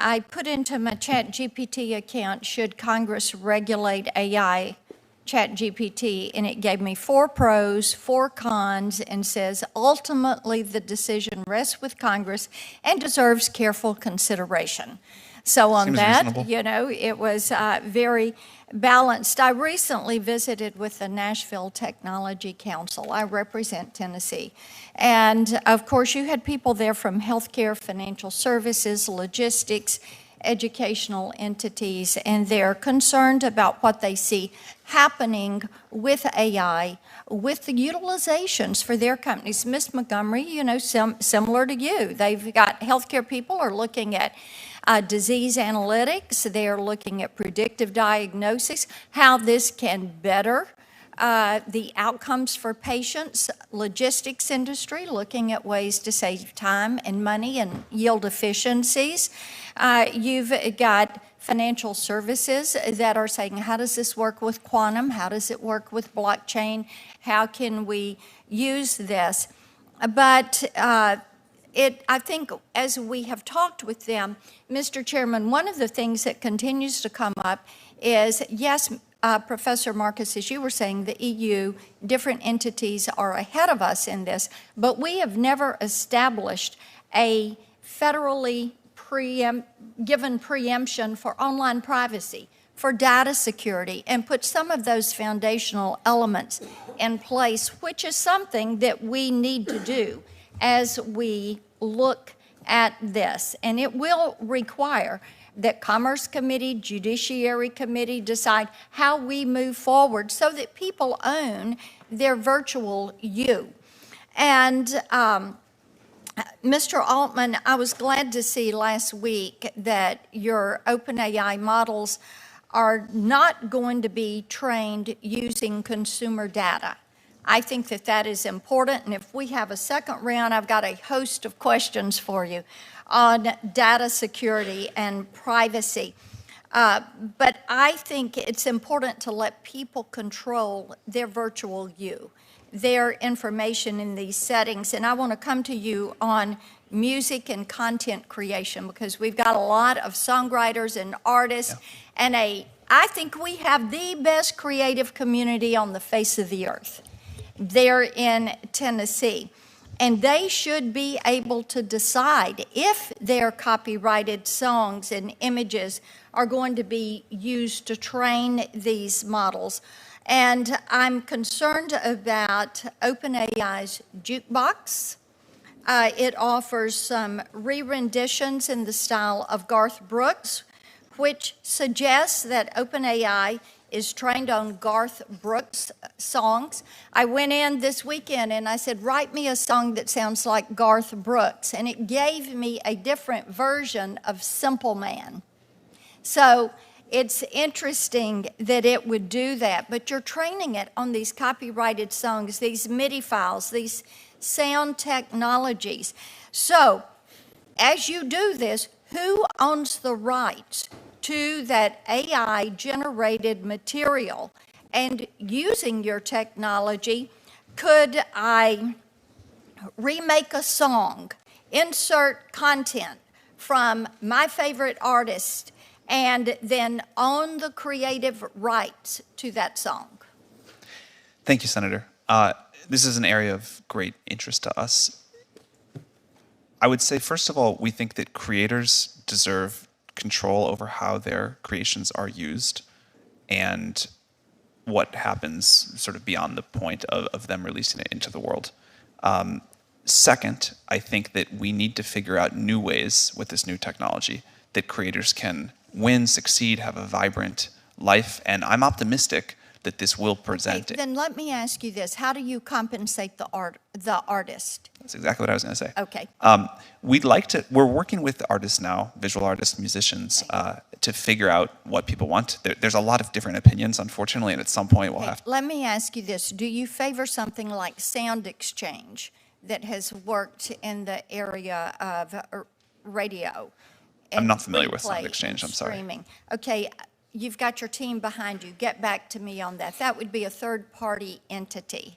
I put into my ChatGPT account, should Congress regulate AI ChatGPT, and it gave me 4 pros, 4 cons, and says ultimately the decision rests with Congress and deserves careful consideration. So on Seems that, reasonable. you know, it was very balanced. I recently visited with the Nashville Technology Council. I represent Tennessee. And of course, you had people there from healthcare, financial services, logistics, educational entities, and they're concerned about what they see happening with AI, with the utilizations for their companies. Miss Montgomery, you know, similar to you, they've got healthcare people are looking at disease analytics, they're looking at predictive diagnosis, how this can better the outcomes for patients. Logistics industry looking at ways to save time and money and yield efficiencies. You've got financial services that are saying, how does this work with quantum? How does it work with blockchain? How can we use this? But I think as we have talked with them, Mr. Chairman, one of the things that continues to come up is, yes, Professor Marcus, as you were saying, the EU, different entities are ahead of us in this, but we have never established a federally given preemption for online privacy, for data security, and put some of those foundational elements in place, which is something that we need to do as we look at this. And it will require that Commerce Committee, Judiciary Committee decide how we move forward so that people own their virtual you. And Mr. Altman, I was glad to see last week that your OpenAI models are not going to be trained using consumer data. I think that that is important, and if we have a second round, I've got a host of questions for you on data security and privacy. But I think it's important to let people control their virtual you, their information in these settings. And I want to come to you on music and content creation, because we've got a lot of songwriters and artists, and I think we have the best creative community on the face of the earth there in Tennessee. And they should be able to decide if their copyrighted songs and images are going to be used to train these models. And I'm concerned about OpenAI's jukebox. It offers some re-renditions in the style of Garth Brooks, which suggests that OpenAI is trained on Garth Brooks songs. I went in this weekend and I said, write me a song that sounds like Garth Brooks. And it gave me a different version of Simple Man. So it's interesting that it would do that, but you're training it on these copyrighted songs, these MIDI files, these sound technologies. So as you do this, who owns the rights to that AI-generated material? And using your technology, could I remake a song, insert content from my favorite artist, and then own the creative rights to that song? Thank you, Senator. This is an area of great interest to us. I would say, first of all, we think that creators deserve control over how their creations are used and what happens sort of beyond the point of them releasing it into the world. Second, I think that we need to figure out new ways with this new technology that creators can win, succeed, have a vibrant life, and I'm optimistic that this will present. Okay, then let me ask you this. How do you compensate the artist? That's exactly what I was going to say. Okay. We're working with artists now, visual artists, musicians, to figure out what people want. There's a lot of different opinions, unfortunately, and at some point we'll have to. Let me ask you this. Do you favor something like Sound Exchange that has worked in the area of radio? I'm not familiar with Sound Exchange, I'm sorry. Streaming. Okay. You've got your team behind you. Get back to me on that. That would be a third-party entity.